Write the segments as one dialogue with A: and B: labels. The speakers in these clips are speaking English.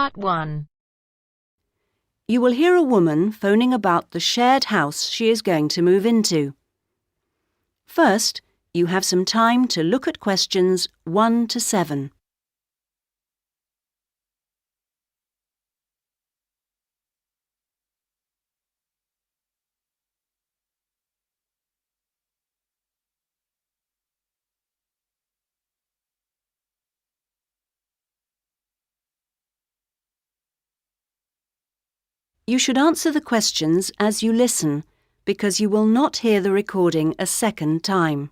A: Part 1.
B: You will hear a woman phoning about the shared house she is going to move into. First, you have some time to look at questions 1 to 7. You should answer the questions as you listen, because you will not hear the recording a second time.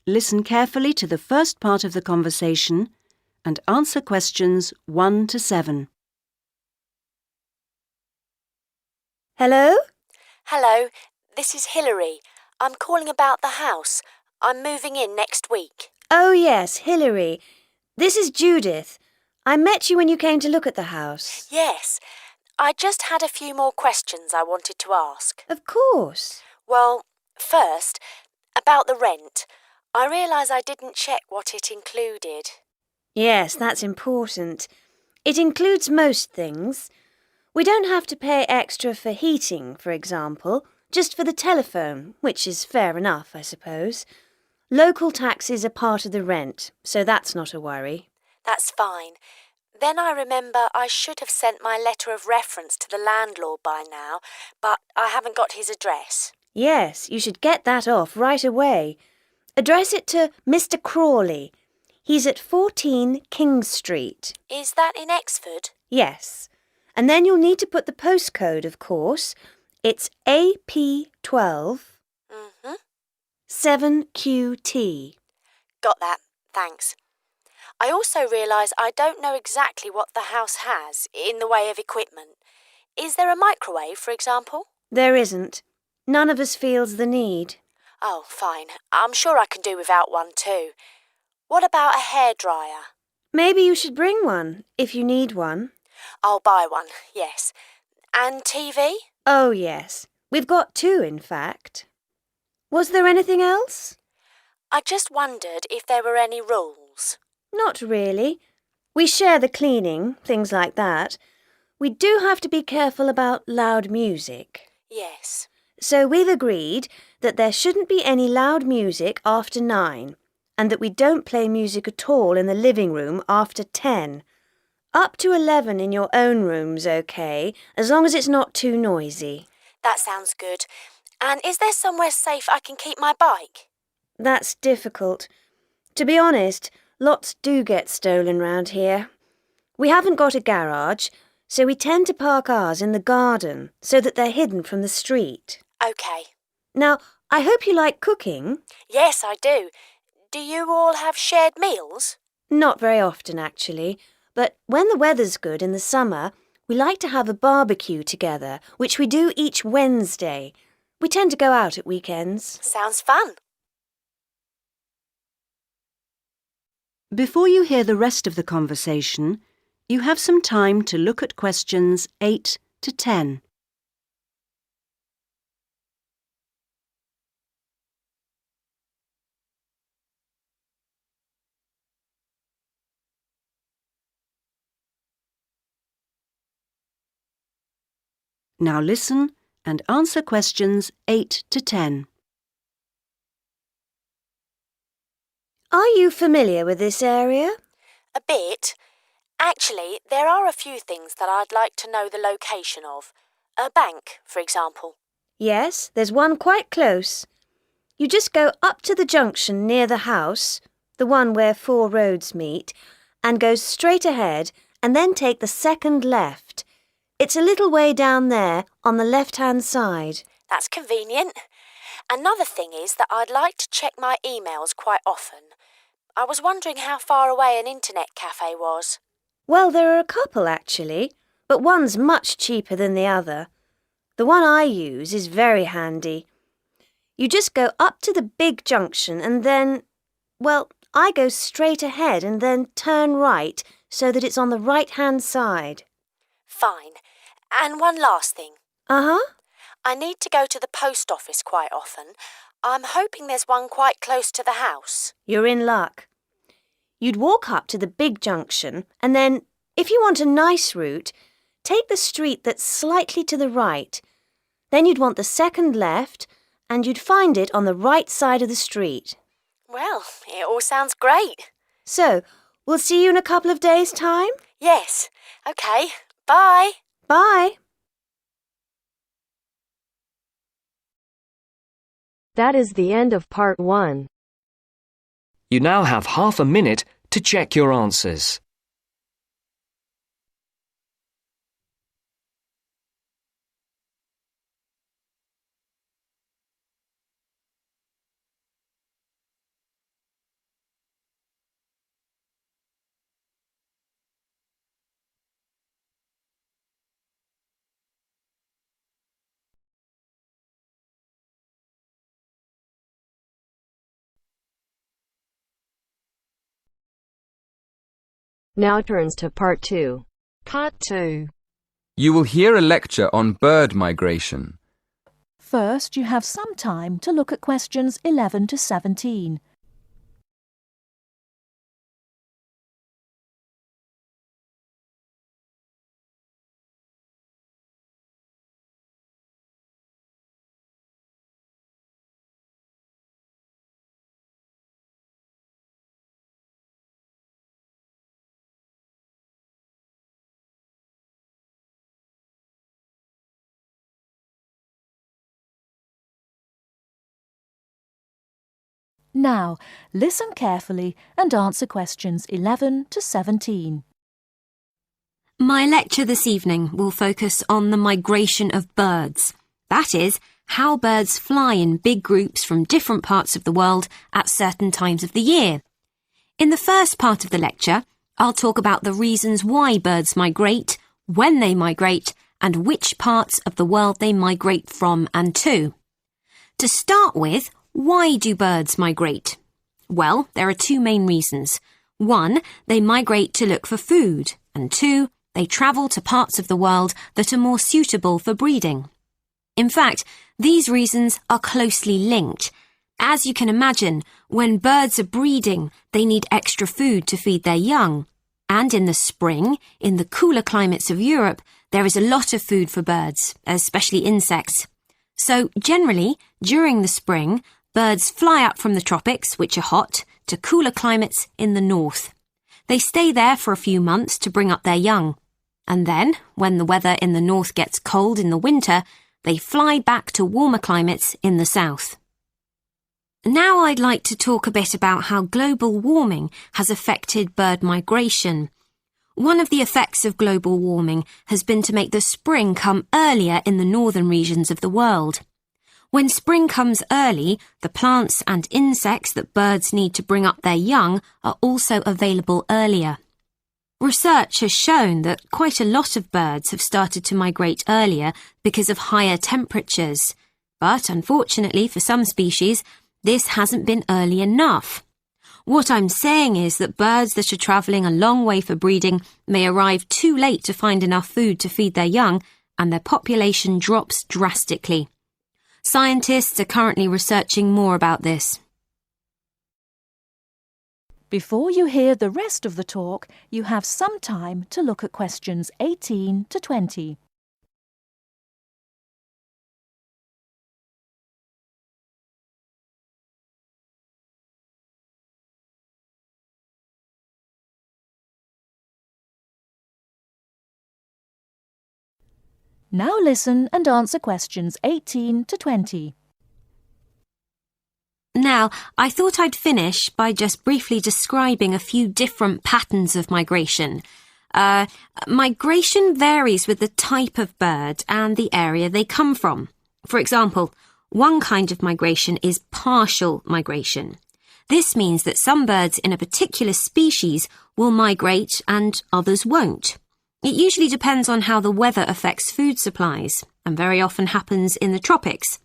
B: Listen carefully to the first part of the conversation and answer questions 1 to 7.
C: Hello?
D: Hello, this is Hilary. I'm calling about the house. I'm moving in next week.
C: Oh, yes, Hilary. This is Judith. I met you when you came to look at the house.
D: Yes, I just had a few more questions I wanted to ask.
C: Of course.
D: Well, first, about the rent. I realise I didn't check what it included.
C: Yes, that's important. It includes most things. We don't have to pay extra for heating, for example, just for the telephone, which is fair enough, I suppose. Local taxes are part of the rent, so that's not a worry.
D: That's fine. Then I remember I should have sent my letter of reference to the landlord by now, but I haven't got his address.
C: Yes, you should get that off right away. Address it to Mr. Crawley. He's at 14 King Street.
D: Is that in Exford?
C: Yes. And then you'll need to put the postcode, of course. It's AP12 7QT.
D: Got that, thanks. I also realise I don't know exactly what the house has in the way of equipment. Is there a microwave, for example?
C: There isn't. None of us feels the need.
D: Oh, fine. I'm sure I can do without one too. What about a hairdryer?
C: Maybe you should bring one, if you need one.
D: I'll buy one, yes. And TV?
C: Oh, yes. We've got 2, in fact. Was there anything else?
D: I just wondered if there were any rules.
C: Not really. We share the cleaning, things like that. We do have to be careful about loud music.
D: Yes.
C: So we've agreed that there shouldn't be any loud music after 9, and that we don't play music at all in the living room after 10. Up to 11 in your own room's okay, as long as it's not too noisy.
D: That sounds good. And is there somewhere safe I can keep my bike?
C: That's difficult. To be honest, lots do get stolen round here. We haven't got a garage, so we tend to park ours in the garden so that they're hidden from the street.
D: OK.
C: Now, I hope you like cooking.
D: Yes, I do. Do you all have shared meals?
C: Not very often, actually. But when the weather's good in the summer, we like to have a barbecue together, which we do each Wednesday. We tend to go out at weekends.
D: Sounds fun.
B: Before you hear the rest of the conversation, you have some time to look at questions 8 to 10. Now listen and answer questions 8 to 10.
C: Are you familiar with this area?
D: A bit. Actually, there are a few things that I'd like to know the location of. A bank, for example.
C: Yes, there's one quite close. You just go up to the junction near the house, the one where 4 roads meet, and go straight ahead and then take the second left. It's a little way down there on the left-hand side.
D: That's convenient. Another thing is that I'd like to check my emails quite often. I was wondering how far away an internet cafe was.
C: Well, there are a couple, actually, but one's much cheaper than the other. The one I use is very handy. You just go up to the big junction and then, well, I go straight ahead and then turn right so that it's on the right-hand side.
D: Fine. And one last thing.
C: Uh-huh.
D: I need to go to the post office quite often. I'm hoping there's one quite close to the house.
C: You're in luck. You'd walk up to the big junction and then, If you want a nice route, take the street that's slightly to the right. Then you'd want the second left, and you'd find it on the right side of the street.
D: Well, it all sounds great.
C: So, we'll see you in a couple of days' time?
D: Yes. OK. Bye.
C: Bye.
A: That is the end of part 1.
E: You now have half a minute to check your answers.
A: Now turns to part 2.
F: Part 2.
G: You will hear a lecture on bird migration.
F: First, you have some time to look at questions 11 to 17. Now, listen carefully and answer questions 11 to 17.
H: My lecture this evening will focus on the migration of birds. That is, how birds fly in big groups from different parts of the world at certain times of the year. In the first part of the lecture, I'll talk about the reasons why birds migrate, when they migrate, and which parts of the world they migrate from and to. To start with, why do birds migrate? Well, there are two main reasons. One, they migrate to look for food, and two, they travel to parts of the world that are more suitable for breeding. In fact, these reasons are closely linked. As you can imagine, when birds are breeding, they need extra food to feed their young. And in the spring, in the cooler climates of Europe, there is a lot of food for birds, especially insects. So, generally, during the spring, birds fly up from the tropics, which are hot, to cooler climates in the north. They stay there for a few months to bring up their young. And then, when the weather in the north gets cold in the winter, they fly back to warmer climates in the south. Now I'd like to talk a bit about how global warming has affected bird migration. One of the effects of global warming has been to make the spring come earlier in the northern regions of the world. When spring comes early, the plants and insects that birds need to bring up their young are also available earlier. Research has shown that quite a lot of birds have started to migrate earlier because of higher temperatures. But unfortunately for some species, this hasn't been early enough. What I'm saying is that birds that are travelling a long way for breeding may arrive too late to find enough food to feed their young, and their population drops drastically. Scientists are currently researching more about this.
F: Before you hear the rest of the talk, you have some time to look at questions 18 to 20. Now listen and answer questions 18 to 20.
H: Now, I thought I'd finish by just briefly describing a few different patterns of migration. Migration varies with the type of bird and the area they come from. For example, one kind of migration is partial migration. This means that some birds in a particular species will migrate and others won't. It usually depends on how the weather affects food supplies, and very often happens in the tropics.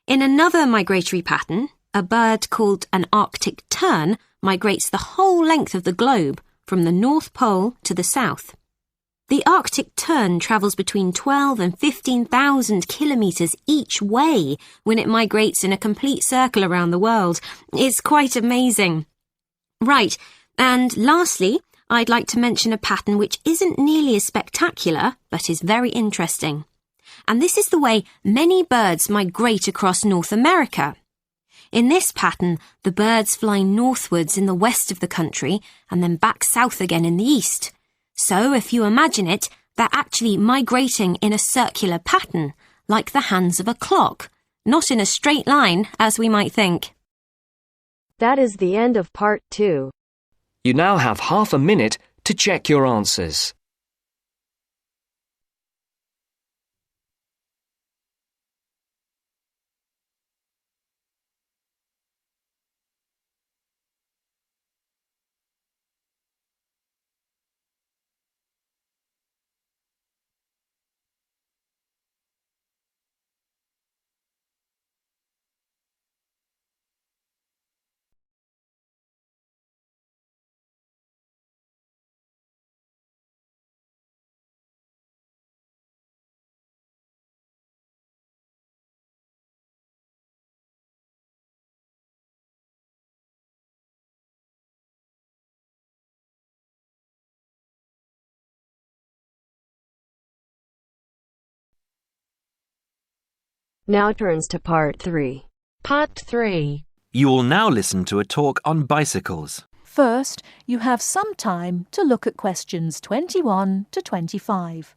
H: In another migratory pattern, a bird called an Arctic tern migrates the whole length of the globe, from the North Pole to the south. The Arctic tern travels between 12 and 15,000 kilometres each way when it migrates in a complete circle around the world. It's quite amazing. Right, and lastly, I'd like to mention a pattern which isn't nearly as spectacular, but is very interesting. And this is the way many birds migrate across North America. In this pattern, the birds fly northwards in the west of the country and then back south again in the east. So, if you imagine it, they're actually migrating in a circular pattern, like the hands of a clock, not in a straight line, as we might think.
A: That is the end of part 2.
E: You now have half a minute to check your answers.
A: Now turns to part 3.
F: Part 3.
I: You will now listen to a talk on bicycles.
F: First, you have some time to look at questions 21 to 25.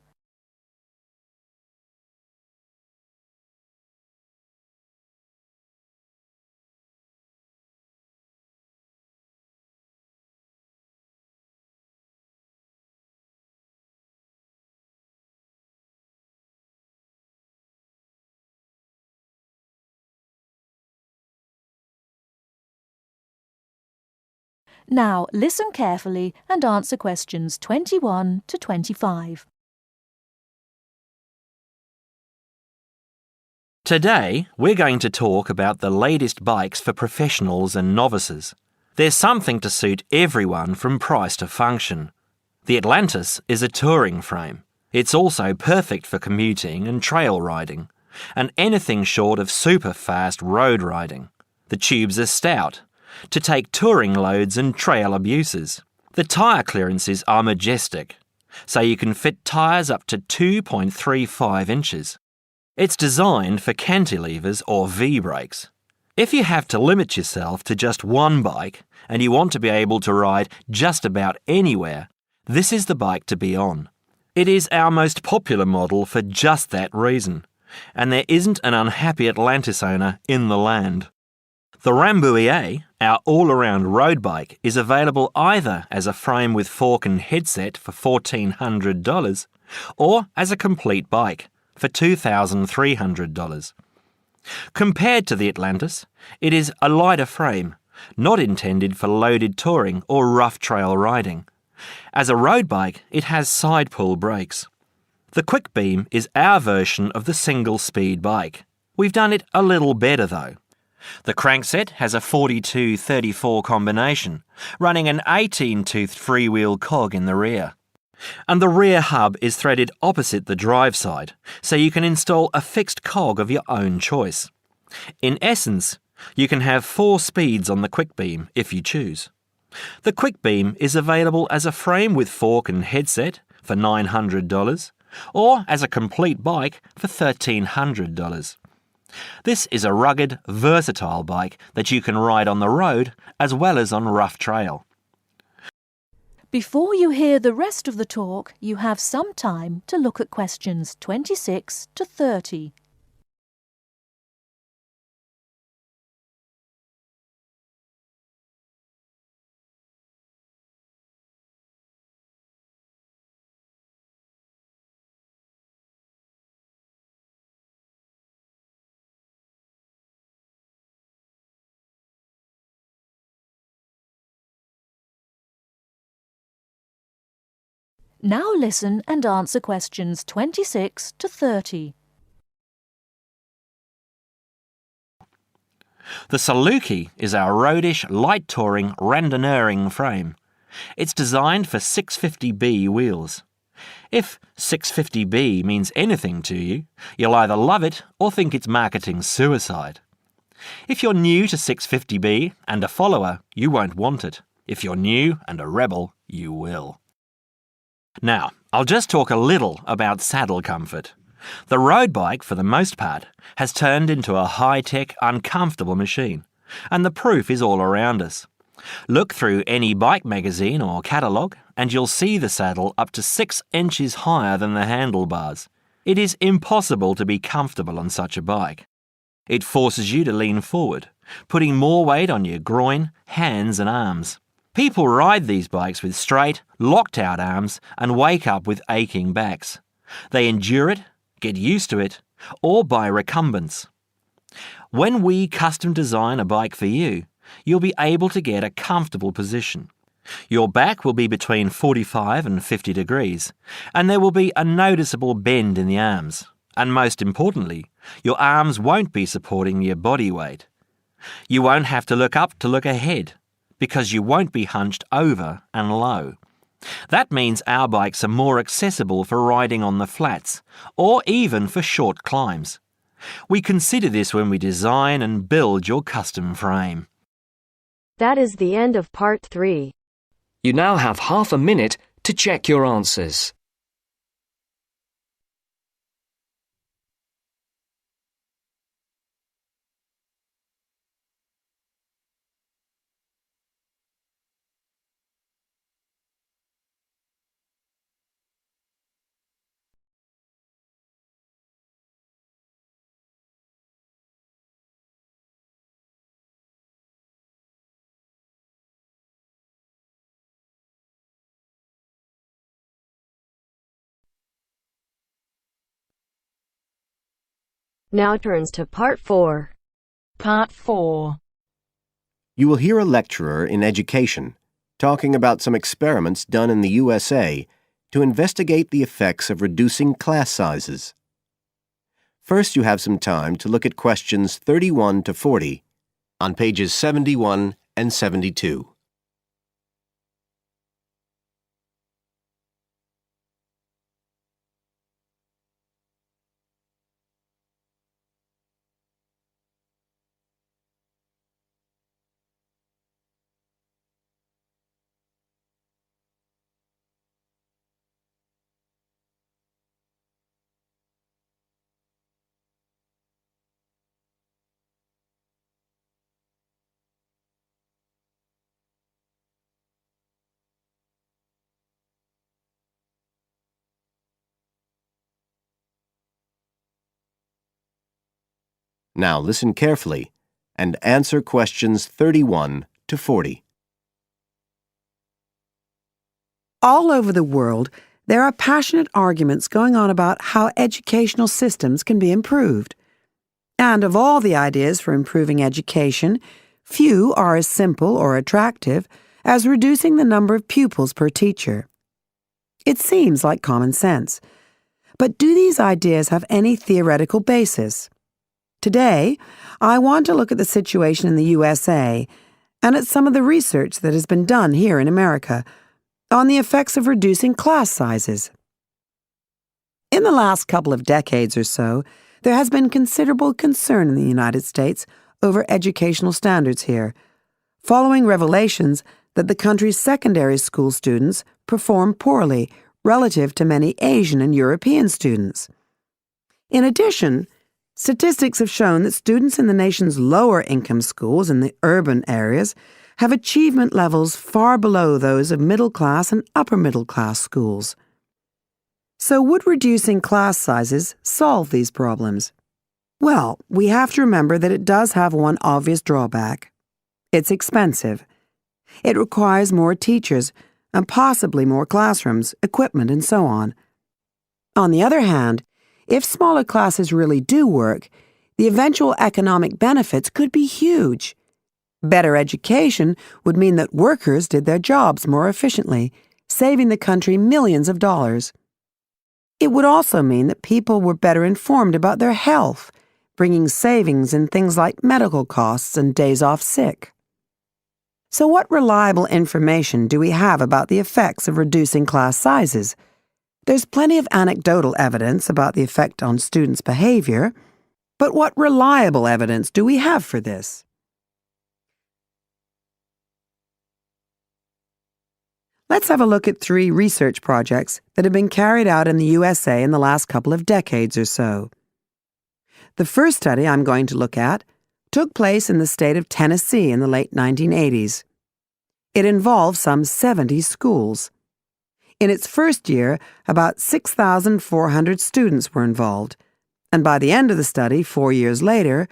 F: Now, listen carefully and answer questions 21 to 25.
I: Today, we're going to talk about the latest bikes for professionals and novices. There's something to suit everyone from price to function. The Atlantis is a touring frame. It's also perfect for commuting and trail riding, and anything short of super fast road riding. The tubes are stout, to take touring loads and trail abuses. The tyre clearances are majestic, so you can fit tyres up to 2.35 inches. It's designed for cantilevers or V-brakes. If you have to limit yourself to just one bike and you want to be able to ride just about anywhere, this is the bike to be on. It is our most popular model for just that reason, and there isn't an unhappy Atlantis owner in the land. The Rambouillet, our all-around road bike, is available either as a frame with fork and headset for $1,400 or as a complete bike for $2,300. Compared to the Atlantis, it is a lighter frame, not intended for loaded touring or rough trail riding. As a road bike, it has side pull brakes. The Quick Beam is our version of the single-speed bike. We've done it a little better though. The crankset has a 42-34 combination, running an 18-toothed freewheel cog in the rear. And the rear hub is threaded opposite the drive side, so you can install a fixed cog of your own choice. In essence, you can have 4 speeds on the Quick Beam if you choose. The Quick Beam is available as a frame with fork and headset for $900 or as a complete bike for $1,300. This is a rugged, versatile bike that you can ride on the road as well as on rough trail.
F: Before you hear the rest of the talk, you have some time to look at questions 26 to 30. Now listen and answer questions 26 to 30.
I: The Saluki is our roadish, light touring, randonneuring frame. It's designed for 650B wheels. If 650B means anything to you, you'll either love it or think it's marketing suicide. If you're new to 650B and a follower, you won't want it. If you're new and a rebel, You will. Now, I'll just talk a little about saddle comfort. The road bike, for the most part, has turned into a high-tech, uncomfortable machine, and the proof is all around us. Look through any bike magazine or catalogue and you'll see the saddle up to 6 inches higher than the handlebars. It is impossible to be comfortable on such a bike. It forces you to lean forward, putting more weight on your groin, hands and arms. People ride these bikes with straight, locked-out arms and wake up with aching backs. They endure it, get used to it, or buy recumbents. When we custom design a bike for you, you'll be able to get a comfortable position. Your back will be between 45 and 50 degrees, and there will be a noticeable bend in the arms. And most importantly, your arms won't be supporting your body weight. You won't have to look up to look ahead, because you won't be hunched over and low. That means our bikes are more accessible for riding on the flats, or even for short climbs. We consider this when we design and build your custom frame.
A: That is the end of part 3.
E: You now have half a minute to check your answers.
A: Now turns to part 4.
F: Part 4.
J: You will hear a lecturer in education talking about some experiments done in the USA to investigate the effects of reducing class sizes. First, you have some time to look at questions 31 to 40 on pages 71 and 72. Now listen carefully and answer questions 31 to 40.
K: All over the world, there are passionate arguments going on about how educational systems can be improved. And of all the ideas for improving education, few are as simple or attractive as reducing the number of pupils per teacher. It seems like common sense. But do these ideas have any theoretical basis? Today, I want to look at the situation in the USA and at some of the research that has been done here in America on the effects of reducing class sizes. In the last couple of decades or so, there has been considerable concern in the United States over educational standards here, following revelations that the country's secondary school students perform poorly relative to many Asian and European students. In addition, statistics have shown that students in the nation's lower-income schools in the urban areas have achievement levels far below those of middle-class and upper-middle-class schools. So would reducing class sizes solve these problems? Well, we have to remember that it does have one obvious drawback. It's expensive. It requires more teachers and possibly more classrooms, equipment, and so on. On the other hand, if smaller classes really do work, the eventual economic benefits could be huge. Better education would mean that workers did their jobs more efficiently, saving the country millions of dollars. It would also mean that people were better informed about their health, bringing savings in things like medical costs and days off sick. So what reliable information do we have about the effects of reducing class sizes? There's plenty of anecdotal evidence about the effect on students' behavior, but what reliable evidence do we have for this? Let's have a look at 3 research projects that have been carried out in the USA in the last couple of decades or so. The first study I'm going to look at took place in the state of Tennessee in the late 1980s. It involved some 70 schools. In its first year, about 6,400 students were involved, and by the end of the study, 4 years later,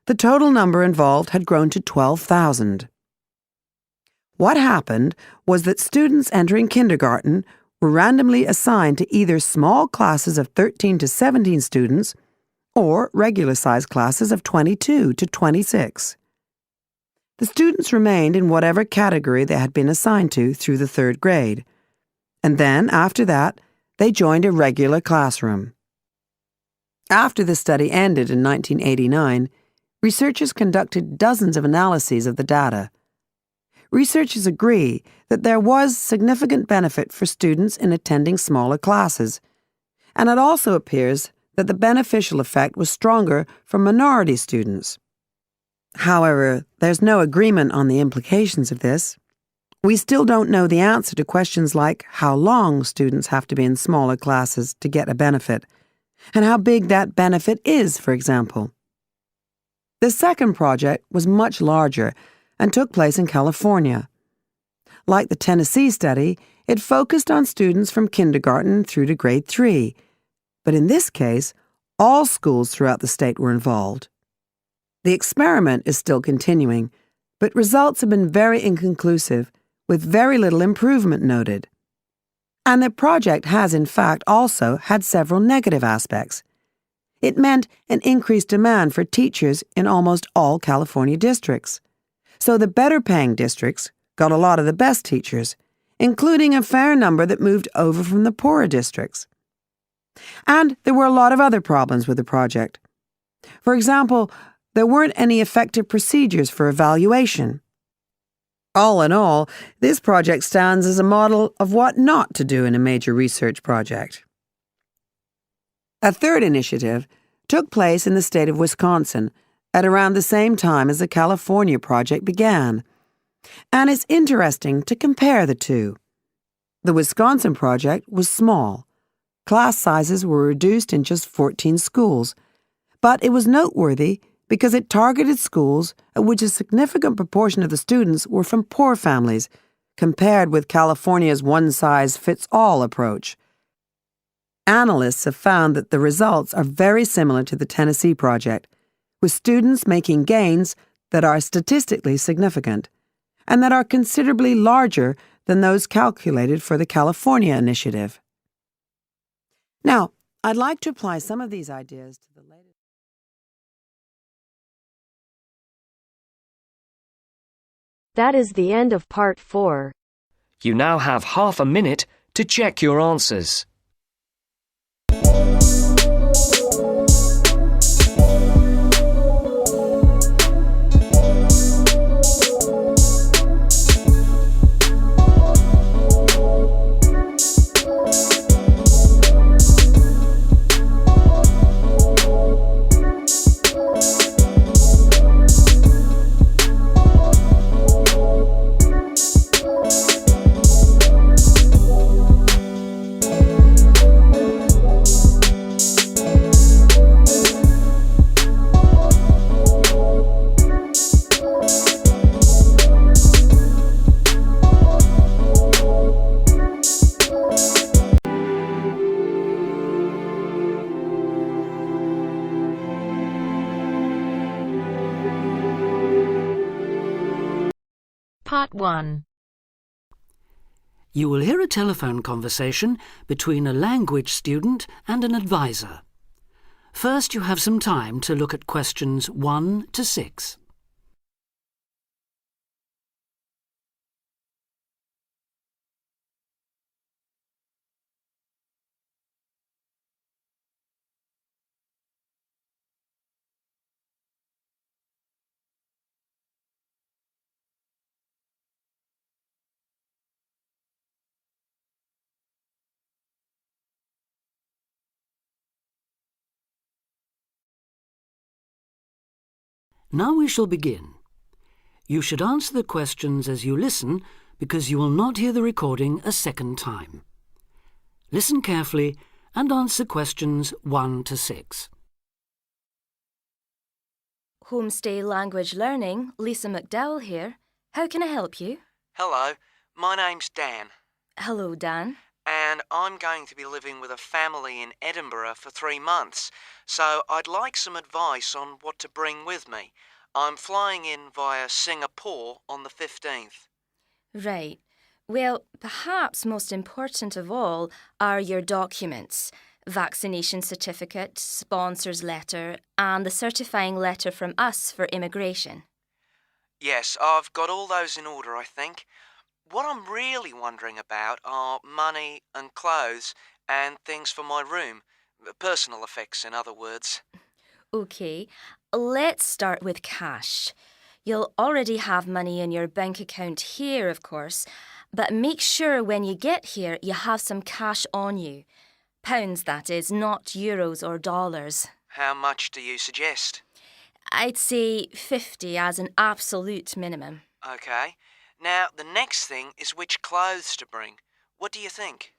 K: the total number involved had grown to 12,000. What happened was that students entering kindergarten were randomly assigned to either small classes of 13 to 17 students or regular-sized classes of 22 to 26. The students remained in whatever category they had been assigned to through the 3rd grade, and then, after that, they joined a regular classroom. After the study ended in 1989, researchers conducted dozens of analyses of the data. Researchers agree that there was significant benefit for students in attending smaller classes, and it also appears that the beneficial effect was stronger for minority students. However, there's no agreement on the implications of this. We still don't know the answer to questions like how long students have to be in smaller classes to get a benefit, and how big that benefit is, for example. The second project was much larger and took place in California. Like the Tennessee study, it focused on students from kindergarten through to grade 3, but in this case, all schools throughout the state were involved. The experiment is still continuing, but results have been very inconclusive, with very little improvement noted. And the project has, in fact, also had several negative aspects. It meant an increased demand for teachers in almost all California districts. So the better-paying districts got a lot of the best teachers, including a fair number that moved over from the poorer districts. And there were a lot of other problems with the project. For example, there weren't any effective procedures for evaluation. All in all, this project stands as a model of what not to do in a major research project. A third initiative took place in the state of Wisconsin at around the same time as the California project began, and it's interesting to compare the two. The Wisconsin project was small. Class sizes were reduced in just 14 schools, but it was noteworthy because it targeted schools at which a significant proportion of the students were from poor families, compared with California's one-size-fits-all approach. Analysts have found that the results are very similar to the Tennessee project, with students making gains that are statistically significant, and that are considerably larger than those calculated for the California initiative. Now, I'd like to apply some of these ideas to the latest.
A: That is the end of part 4.
E: You now have half a minute to check your answers.
B: Part 1. You will hear a telephone conversation between a language student and an advisor. First, you have some time to look at questions 1 to 6. Now we shall begin. You should answer the questions as you listen
L: because you will not hear the recording a second time. Listen carefully and answer questions 1 to 6.
A: Homestay Language Learning, Lisa McDowell here. How can I help you?
M: Hello, my name's Dan,
A: Hello, Dan.
M: and I'm going to be living with a family in Edinburgh for 3 months, so I'd like some advice on what to bring with me. I'm flying in via Singapore on the 15th.
A: Right. Well, perhaps most important of all are your documents. Vaccination certificate, sponsor's letter, and the certifying letter from us for immigration.
M: Yes, I've got all those in order, I think. What I'm really wondering about are money and clothes and things for my room. Personal effects, in other words.
A: OK, let's start with cash. You'll already have money in your bank account here, of course, but make sure when you get here you have some cash on you. Pounds, that is, not euros or dollars.
M: How much do you suggest?
A: I'd say 50 as an absolute minimum.
M: OK. Now, the next thing is which clothes to bring. What do you think?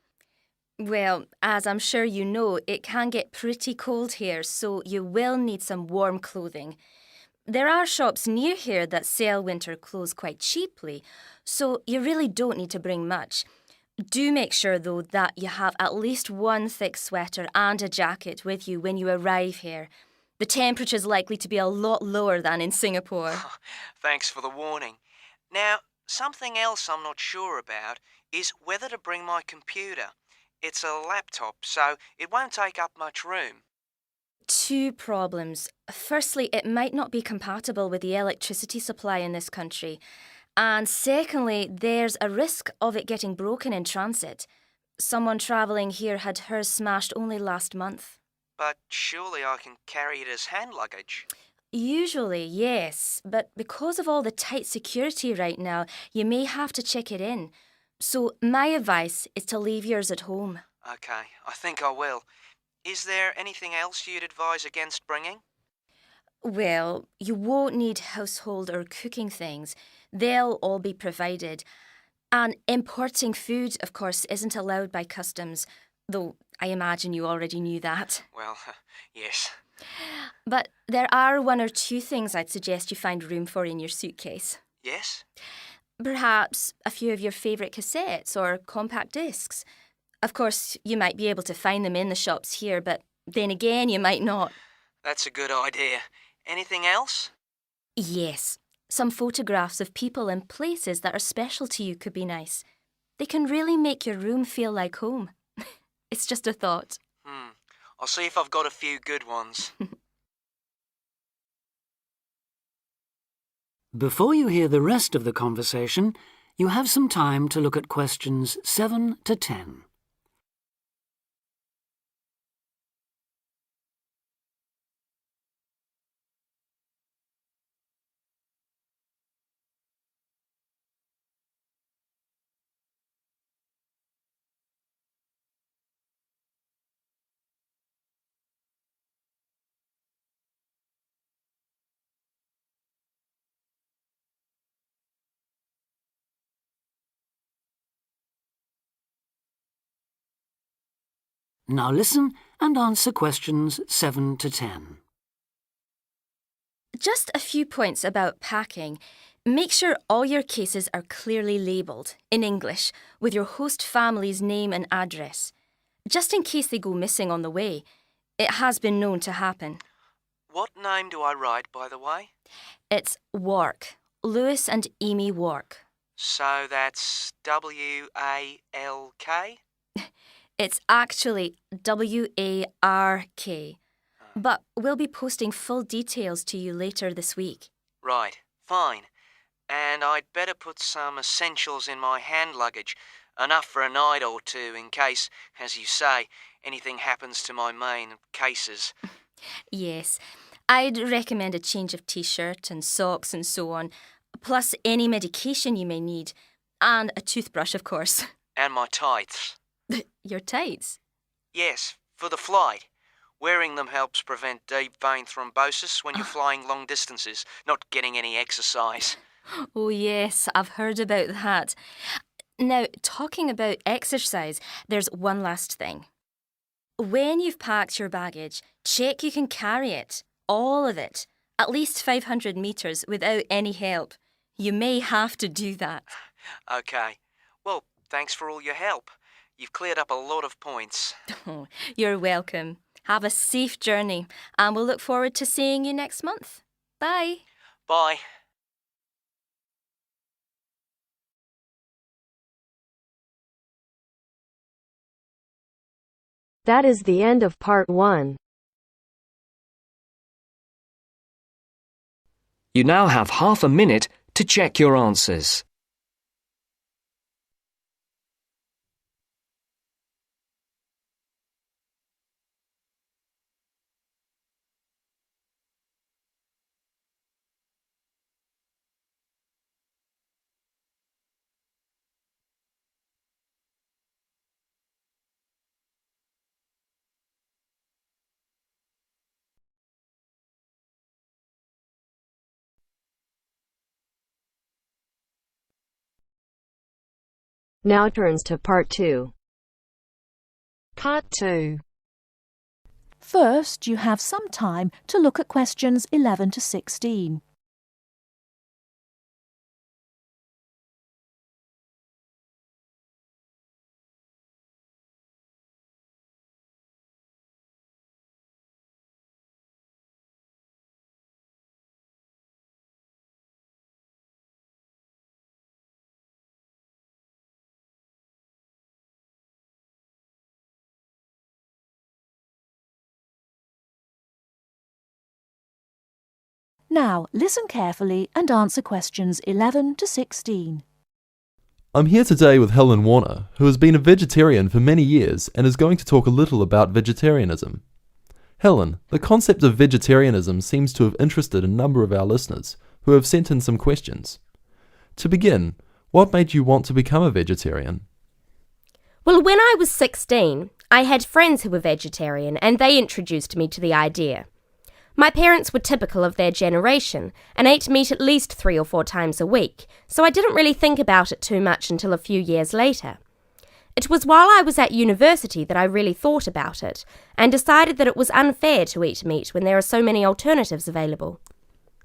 A: Well, as I'm sure you know, it can get pretty cold here, so you will need some warm clothing. There are shops near here that sell winter clothes quite cheaply, so you really don't need to bring much. Do make sure, though, that you have at least one thick sweater and a jacket with you when you arrive here. The temperature's likely to be a lot lower than in Singapore.
M: Thanks for the warning. Now, something else I'm not sure about is whether to bring my computer. It's a laptop, so it won't take up much room.
A: 2 problems. Firstly, it might not be compatible with the electricity supply in this country. And secondly, there's a risk of it getting broken in transit. Someone travelling here had hers smashed only last month.
M: But surely I can carry it as hand luggage.
A: Usually, yes, but because of all the tight security right now, you may have to check it in. So my advice is to leave yours at home.
M: OK, I think I will. Is there anything else you'd advise against bringing?
A: Well, you won't need household or cooking things. They'll all be provided. And importing food, of course, isn't allowed by customs, though I imagine you already knew that.
M: Well, yes.
A: But there are 1 or 2 things I'd suggest you find room for in your suitcase.
M: Yes?
A: Perhaps a few of your favourite cassettes or compact discs. Of course, you might be able to find them in the shops here, but then again, you might not.
M: That's a good idea. Anything else?
A: Yes. Some photographs of people and places that are special to you could be nice. They can really make your room feel like home. It's just a thought.
M: I'll see if I've got a few good ones.
L: Before you hear the rest of the conversation, you have some time to look at questions 7 to 10. Now listen and answer questions 7 to 10.
A: Just a few points about packing. Make sure all your cases are clearly labelled, in English, with your host family's name and address. Just in case they go missing on the way. It has been known to happen.
M: What name do I write, by the way?
A: It's Wark. Lewis and Amy Wark.
M: So that's W-A-L-K?
A: It's actually W-A-R-K. But we'll be posting full details to you later this week.
M: Right, fine. And I'd better put some essentials in my hand luggage, enough for a night or 2 in case, as you say, anything happens to my main cases.
A: Yes, I'd recommend a change of t-shirt and socks and so on, plus any medication you may need, and a toothbrush, of course.
M: And my tights.
A: Your tights?
M: Yes, for the flight. Wearing them helps prevent deep vein thrombosis when you're flying long distances, not getting any exercise.
A: Oh, yes, I've heard about that. Now, talking about exercise, there's one last thing. When you've packed your baggage, check you can carry it, all of it, at least 500 metres without any help. You may have to do that.
M: Okay. Well, thanks for all your help. You've cleared up a lot of points.
A: Oh, you're welcome. Have a safe journey, and we'll look forward to seeing you next month. Bye.
M: Bye.
N: That is the end of part 1.
E: You now have half a minute to check your answers.
N: Now turns to part 2.
F: Part 2. First, you have some time to look at questions 11 to 16. Now, listen carefully and answer questions 11 to 16.
O: I'm here today with Helen Warner, who has been a vegetarian for many years and is going to talk a little about vegetarianism. Helen, the concept of vegetarianism seems to have interested a number of our listeners who have sent in some questions. To begin, what made you want to become a vegetarian?
P: Well, when I was 16, I had friends who were vegetarian and they introduced me to the idea. My parents were typical of their generation and ate meat at least 3 or 4 times a week, so I didn't really think about it too much until a few years later. It was while I was at university that I really thought about it and decided that it was unfair to eat meat when there are so many alternatives available.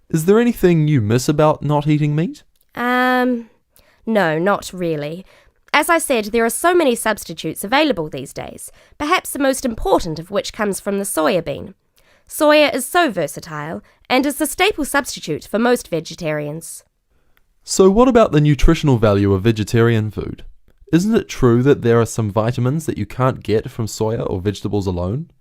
O: Is there anything you miss about not eating meat?
P: No, not really. As I said, there are so many substitutes available these days, perhaps the most important of which comes from the soya bean. Soya is so versatile and is the staple substitute for most vegetarians.
O: So what about the nutritional value of vegetarian food? Isn't it true that there are some vitamins that you can't get from soya or vegetables alone?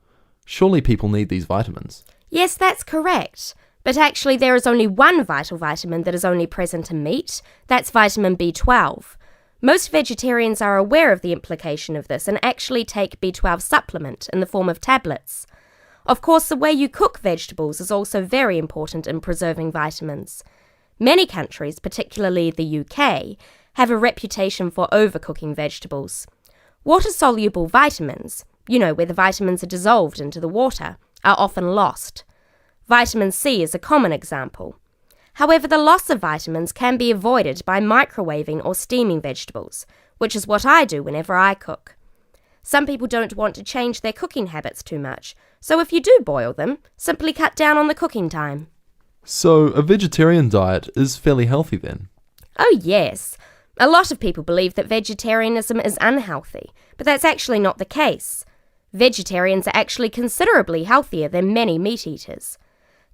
O: Surely people need these vitamins.
P: Yes, that's correct. But actually there is only one vital vitamin that is only present in meat. That's vitamin B12. Most vegetarians are aware of the implication of this and actually take B12 supplement in the form of tablets. Of course, the way you cook vegetables is also very important in preserving vitamins. Many countries, particularly the UK, have a reputation for overcooking vegetables. Water-soluble vitamins, where the vitamins are dissolved into the water, are often lost. Vitamin C is a common example. However, the loss of vitamins can be avoided by microwaving or steaming vegetables, which is what I do whenever I cook. Some people don't want to change their cooking habits too much, so if you do boil them, simply cut down on the cooking time.
O: So a vegetarian diet is fairly healthy then?
P: Oh yes. A lot of people believe that vegetarianism is unhealthy, but that's actually not the case. Vegetarians are actually considerably healthier than many meat eaters.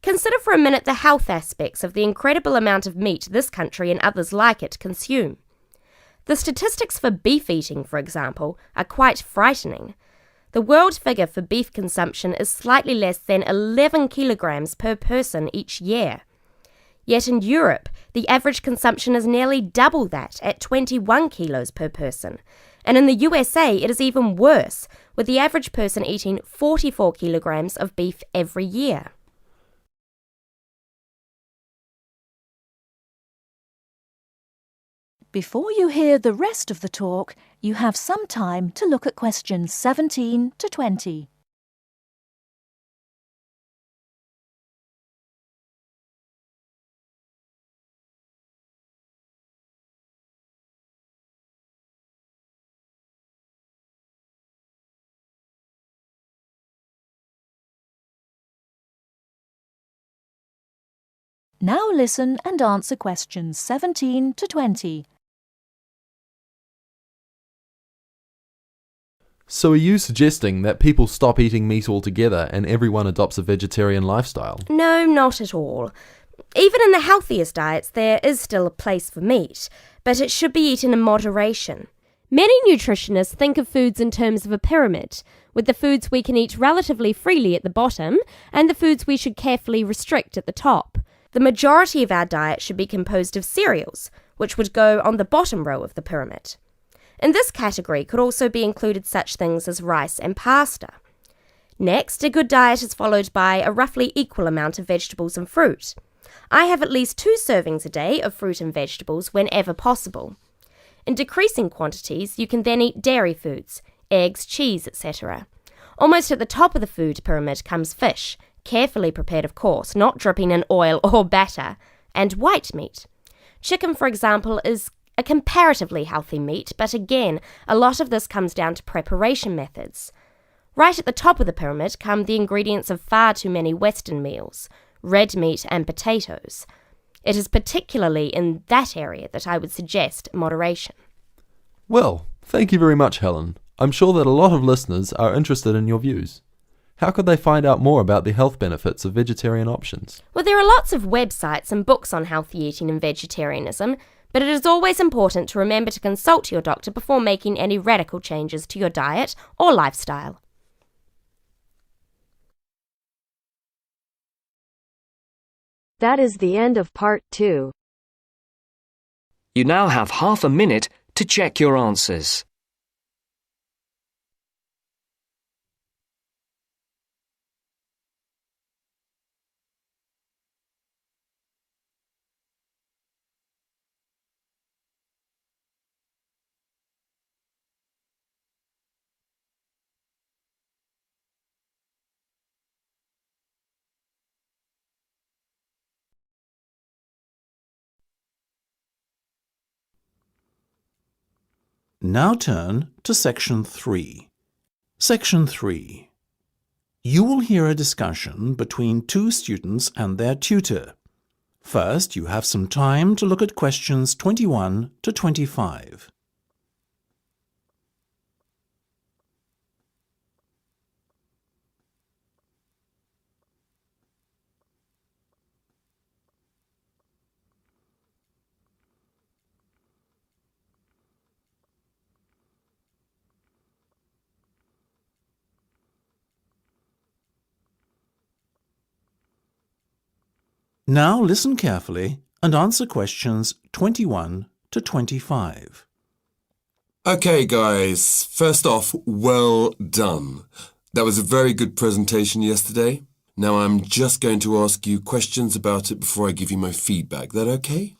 P: Consider for a minute the health aspects of the incredible amount of meat this country and others like it consume. The statistics for beef eating, for example, are quite frightening. The world figure for beef consumption is slightly less than 11 kilograms per person each year. Yet in Europe, the average consumption is nearly double that at 21 kilos per person. And in the USA, it is even worse, with the average person eating 44 kilograms of beef every year.
F: Before you hear the rest of the talk, you have some time to look at questions 17 to 20. Now listen and answer questions 17 to 20.
O: So are you suggesting that people stop eating meat altogether and everyone adopts a vegetarian lifestyle?
P: No, not at all. Even in the healthiest diets, there is still a place for meat, but it should be eaten in moderation. Many nutritionists think of foods in terms of a pyramid, with the foods we can eat relatively freely at the bottom and the foods we should carefully restrict at the top. The majority of our diet should be composed of cereals, which would go on the bottom row of the pyramid. In this category could also be included such things as rice and pasta. Next, a good diet is followed by a roughly equal amount of vegetables and fruit. I have at least 2 servings a day of fruit and vegetables whenever possible. In decreasing quantities, you can then eat dairy foods, eggs, cheese, etc. Almost at the top of the food pyramid comes fish, carefully prepared of course, not dripping in oil or batter, and white meat. Chicken, for example, is a comparatively healthy meat, but again, a lot of this comes down to preparation methods. Right at the top of the pyramid come the ingredients of far too many Western meals, red meat and potatoes. It is particularly in that area that I would suggest moderation.
O: Well, thank you very much, Helen. I'm sure that a lot of listeners are interested in your views. How could they find out more about the health benefits of vegetarian options?
P: Well, there are lots of websites and books on healthy eating and vegetarianism, but it is always important to remember to consult your doctor before making any radical changes to your diet or lifestyle.
N: That is the end of part 2.
E: You now have half a minute to check your answers.
Q: Now turn to Section 3. Section 3. You will hear a discussion between 2 students and their tutor. First, you have some time to look at questions 21 to 25. Now listen carefully and answer questions 21 to 25.
R: Okay, guys. First off, well done. That was a very good presentation yesterday. Now I'm just going to ask you questions about it before I give you my feedback. That okay?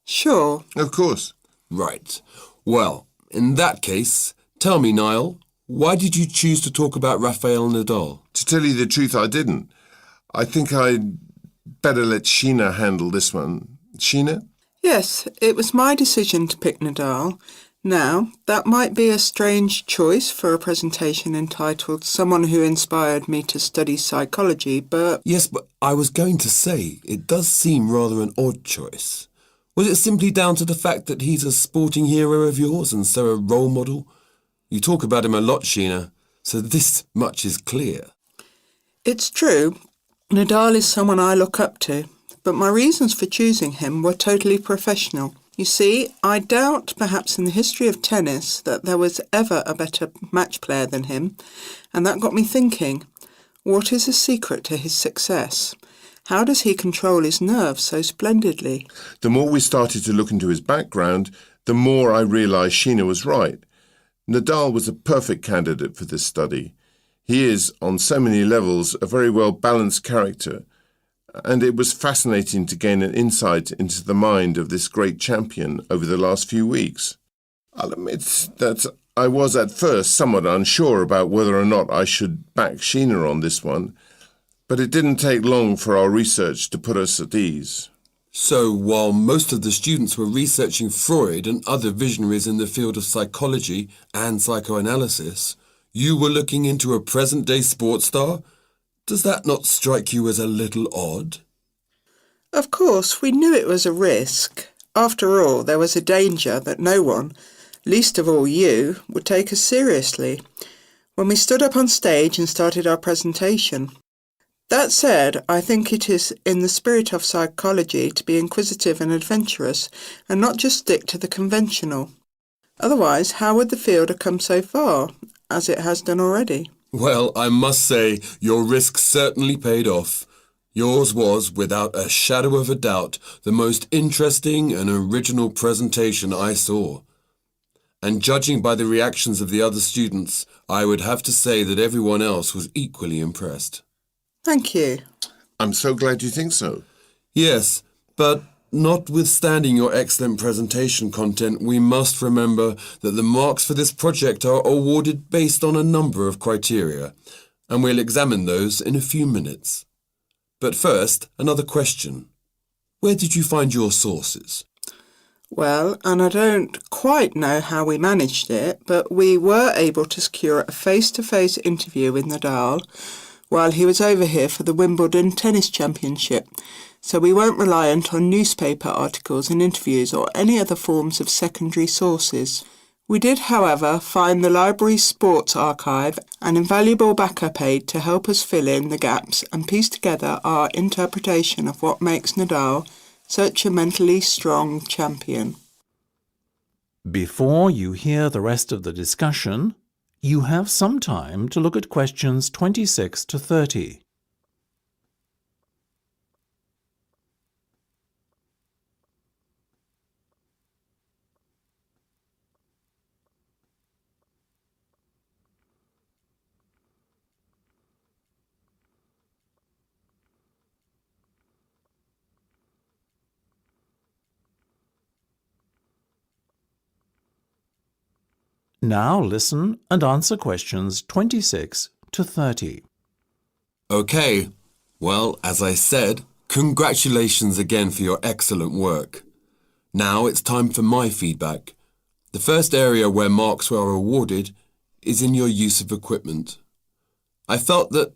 S: Sure.
R: Of course. Right. Well, in that case, tell me, Niall, why did you choose to talk about Rafael Nadal?
T: To tell you the truth, I didn't. I think I'd better let Sheena handle this one. Sheena?
S: Yes, it was my decision to pick Nadal. Now, that might be a strange choice for a presentation entitled Someone Who Inspired Me to Study Psychology, but...
R: Yes, but I was going to say, it does seem rather an odd choice. Was it simply down to the fact that he's a sporting hero of yours and so a role model? You talk about him a lot, Sheena, so this much is clear.
S: It's true. Nadal is someone I look up to, but my reasons for choosing him were totally professional. You see, I doubt perhaps in the history of tennis that there was ever a better match player than him, and that got me thinking, what is the secret to his success? How does he control his nerves so splendidly?
T: The more we started to look into his background, the more I realised Sheena was right. Nadal was a perfect candidate for this study. He is, on so many levels, a very well-balanced character, and it was fascinating to gain an insight into the mind of this great champion over the last few weeks. I'll admit that I was at first somewhat unsure about whether or not I should back Sheena on this one, but it didn't take long for our research to put us at ease.
R: So, while most of the students were researching Freud and other visionaries in the field of psychology and psychoanalysis, you were looking into a present-day sports star? Does that not strike you as a little odd?
S: Of course, we knew it was a risk. After all, there was a danger that no one, least of all you, would take us seriously when we stood up on stage and started our presentation. That said, I think it is in the spirit of psychology to be inquisitive and adventurous and not just stick to the conventional. Otherwise, how would the field have come so far, as it has done already?
R: Well, I must say, your risk certainly paid off. Yours was, without a shadow of a doubt, the most interesting and original presentation I saw. And judging by the reactions of the other students, I would have to say that everyone else was equally impressed.
S: Thank you.
T: I'm so glad you think so.
R: Yes, but notwithstanding your excellent presentation content, we must remember that the marks for this project are awarded based on a number of criteria, and we'll examine those in a few minutes. But first, another question. Where did you find your sources?
S: Well, and I don't quite know how we managed it, but we were able to secure a face-to-face interview with Nadal while he was over here for the Wimbledon Tennis Championship, so we weren't reliant on newspaper articles and interviews or any other forms of secondary sources. We did, however, find the library's sports archive, an invaluable backup aid to help us fill in the gaps and piece together our interpretation of what makes Nadal such a mentally strong champion.
Q: Before you hear the rest of the discussion, you have some time to look at questions 26 to 30. Now listen and answer questions 26 to 30.
R: Okay, well, as I said, congratulations again for your excellent work. Now it's time for my feedback. The first area where marks were awarded is in your use of equipment. I felt that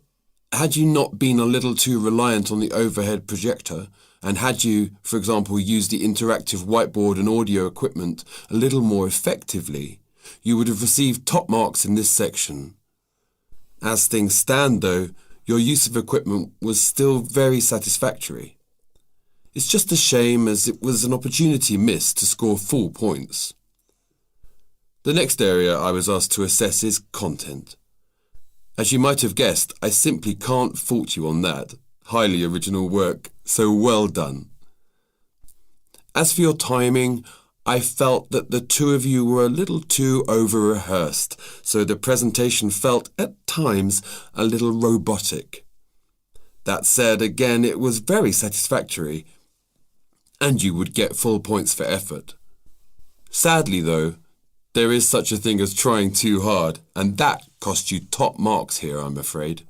R: had you not been a little too reliant on the overhead projector, and had you, for example, used the interactive whiteboard and audio equipment a little more effectively, you would have received top marks in this section. As things stand, though, your use of equipment was still very satisfactory. It's just a shame as it was an opportunity missed to score full points. The next area I was asked to assess is content. As you might have guessed, I simply can't fault you on that. Highly original work, so well done. As for your timing, I felt that the two of you were a little too over-rehearsed, so the presentation felt, at times, a little robotic. That said, again, it was very satisfactory, and you would get full points for effort. Sadly, though, there is such a thing as trying too hard, and that cost you top marks here, I'm afraid.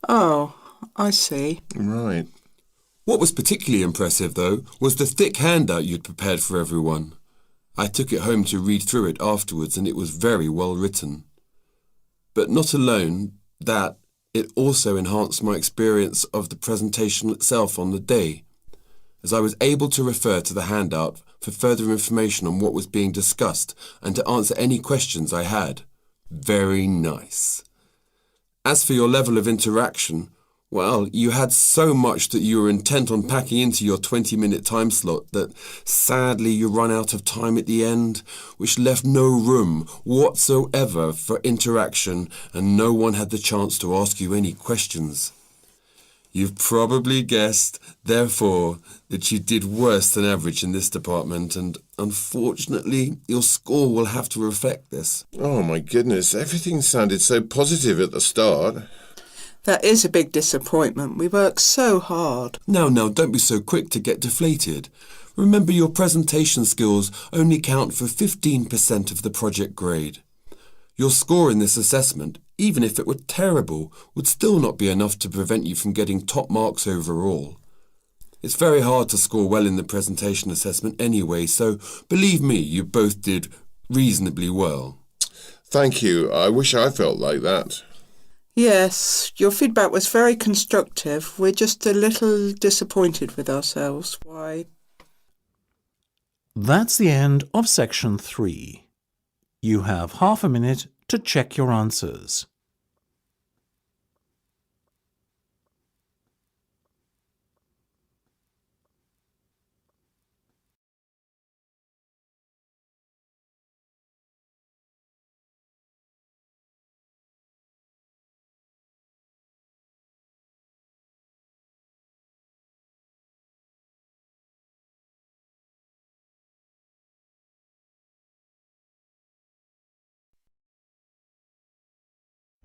S: Oh, I see.
T: Right.
R: What was particularly impressive, though, was the thick handout you'd prepared for everyone. I took it home to read through it afterwards, and it was very well written. But not alone that, it also enhanced my experience of the presentation itself on the day, as I was able to refer to the handout for further information on what was being discussed and to answer any questions I had. Very nice. As for your level of interaction, well, you had so much that you were intent on packing into your 20-minute time slot that sadly you run out of time at the end, which left no room whatsoever for interaction and no one had the chance to ask you any questions. You've probably guessed, therefore, that you did worse than average in this department, and unfortunately, your score will have to reflect this.
T: Oh my goodness, everything sounded so positive at the start.
S: That is a big disappointment. We worked so hard.
R: Now, don't be so quick to get deflated. Remember, your presentation skills only count for 15% of the project grade. Your score in this assessment, even if it were terrible, would still not be enough to prevent you from getting top marks overall. It's very hard to score well in the presentation assessment anyway, so believe me, you both did reasonably well.
T: Thank you. I wish I felt like that.
S: Yes, your feedback was very constructive. We're just a little disappointed with ourselves. Why?
Q: That's the end of section 3. You have half a minute to check your answers.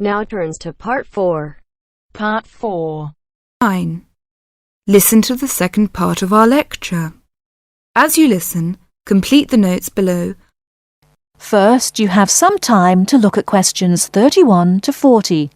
N: Now turns to part 4.
U: Part 4.
V: 9. Listen to the second part of our lecture. As you listen, complete the notes below.
F: First, you have some time to look at questions 31 to 40.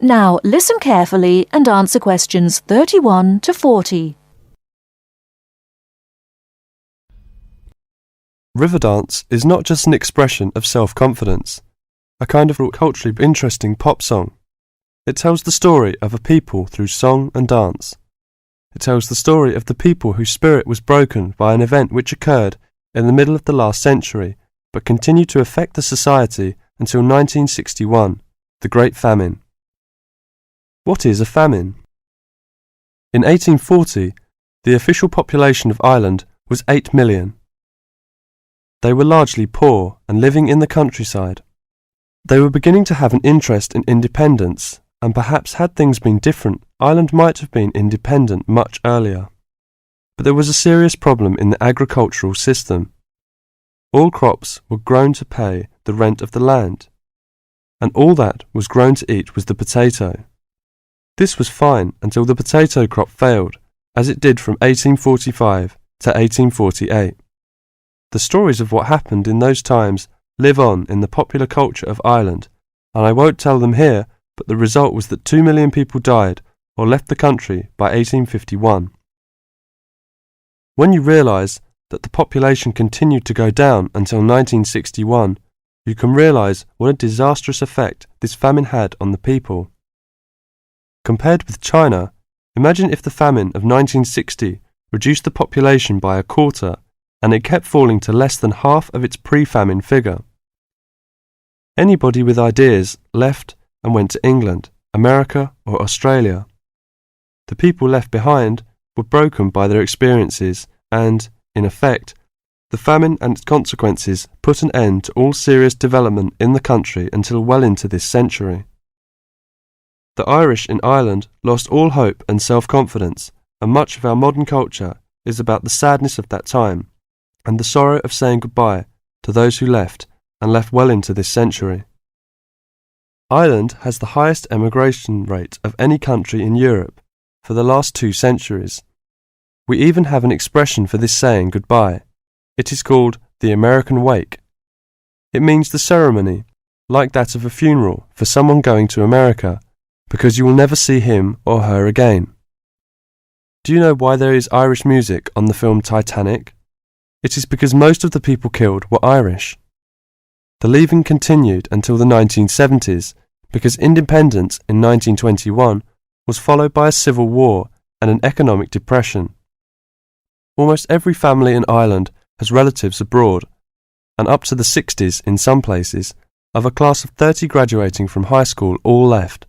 F: Now listen carefully and answer questions 31 to 40.
W: River dance is not just an expression of self-confidence, a kind of culturally interesting pop song. It tells the story of a people through song and dance. It tells the story of the people whose spirit was broken by an event which occurred in the middle of the last century, but continued to affect the society until 1961, the Great Famine. What is a famine? In 1840, the official population of Ireland was 8 million. They were largely poor and living in the countryside. They were beginning to have an interest in independence, and perhaps had things been different, Ireland might have been independent much earlier. But there was a serious problem in the agricultural system. All crops were grown to pay the rent of the land, and all that was grown to eat was the potato. This was fine until the potato crop failed, as it did from 1845 to 1848. The stories of what happened in those times live on in the popular culture of Ireland, and I won't tell them here, but the result was that 2 million people died or left the country by 1851. When you realise that the population continued to go down until 1961, you can realise what a disastrous effect this famine had on the people. Compared with China, imagine if the famine of 1960 reduced the population by a quarter and it kept falling to less than half of its pre-famine figure. Anybody with ideas left and went to England, America or Australia. The people left behind were broken by their experiences and, in effect, the famine and its consequences put an end to all serious development in the country until well into this century. The Irish in Ireland lost all hope and self-confidence, and much of our modern culture is about the sadness of that time and the sorrow of saying goodbye to those who left and left well into this century. Ireland has the highest emigration rate of any country in Europe for the last 2 centuries. We even have an expression for this saying goodbye. It is called the American wake. It means the ceremony, like that of a funeral for someone going to America, because you will never see him or her again. Do you know why there is Irish music on the film Titanic? It is because most of the people killed were Irish. The leaving continued until the 1970s, because independence in 1921 was followed by a civil war and an economic depression. Almost every family in Ireland has relatives abroad, and up to the 60s in some places, of a class of 30 graduating from high school all left.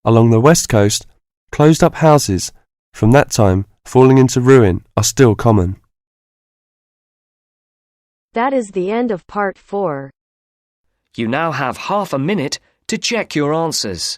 W: Along the west coast, closed-up houses, from that time falling into ruin, are still common.
N: That is the end of part 4.
E: You now have half a minute to check your answers.